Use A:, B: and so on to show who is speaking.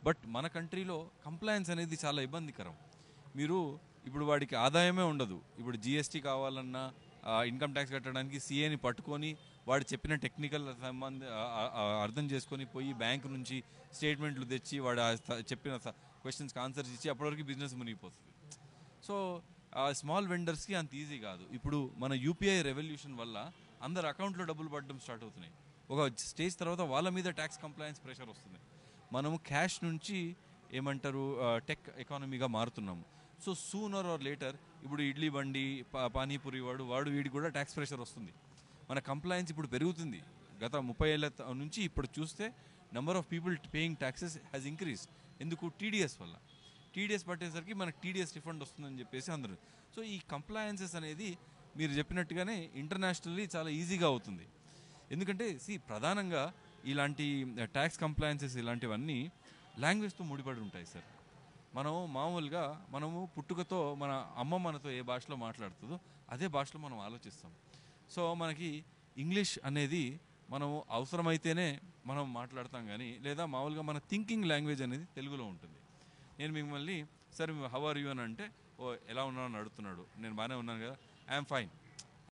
A: But మన కంట్రీలో compliance అనేది చాలా ఇబ్బందికరం. మీరు ఇప్పుడు వాడికి ఆదాయమే ఉండదు. ఇప్పుడు జిఎస్టీ కావాలన్నా ఇన్కమ్ ట్యాక్స్ కట్టడానికి సిఏని పట్టుకొని వాడు చెప్పిన టెక్నికల్ అర్థం చేసుకొని పోయి బ్యాంక్ నుంచి స్టేట్మెంట్లు తెచ్చి వాడు చెప్పిన క్వశ్చన్స్కి ఆన్సర్స్ ఇచ్చి అప్పటివరకు బిజినెస్ మునిగిపోతుంది. సో స్మాల్ వెండర్స్కి అంత ఈజీ కాదు. ఇప్పుడు మన యూపీఐ రెవల్యూషన్ వల్ల అందరు అకౌంట్లో డబ్బులు పడడం స్టార్ట్ అవుతున్నాయి. ఒక స్టేజ్ తర్వాత వాళ్ళ మీద ట్యాక్స్ కంప్లయన్స్ ప్రెషర్ వస్తుంది. మనము క్యాష్ నుంచి ఏమంటారు టెక్ ఎకానమీగా మారుతున్నాము. సో సూనర్ ఆర్ లేటర్ ఇప్పుడు ఇడ్లీ బండి పానీపూరి వాడు వీడికి కూడా ట్యాక్స్ ప్రెషర్ వస్తుంది. మన కంప్లయన్స్ ఇప్పుడు పెరుగుతుంది. గత 30 ఏళ్ళ నుంచి ఇప్పుడు చూస్తే number of people paying taxes has increase. ఎందుకు? టీడీఎస్ వల్ల. టీడీఎస్ పట్టేసరికి మనకు టీడీఎస్ రిఫండ్ వస్తుందని చెప్పేసి అందరూ. సో ఈ కంప్లయన్సెస్ అనేది మీరు చెప్పినట్టుగానే ఇంటర్నేషనల్లీ చాలా ఈజీగా అవుతుంది. ఎందుకంటే ప్రధానంగా ఇలాంటి ట్యాక్స్ కంప్లయన్సెస్ ఇలాంటివన్నీ లాంగ్వేజ్తో ముడిపడి ఉంటాయి సార్. మనము పుట్టుకతో మన అమ్మ మనతో ఏ భాషలో మాట్లాడుతుందో అదే భాషలో మనం ఆలోచిస్తాం. సో మనకి ఇంగ్లీష్ అనేది మనము అవసరమైతేనే మనం మాట్లాడతాం, కానీ లేదా మామూలుగా మన థింకింగ్ లాంగ్వేజ్ అనేది తెలుగులో ఉంటుంది. నేను మిమ్మల్ని సార్ హౌ ఆర్ యూ అని అంటే, ఓ ఎలా ఉన్నావు అని అడుగుతున్నాడు, నేను బాగానే ఉన్నాను కదా, ఐఎమ్ ఫైన్,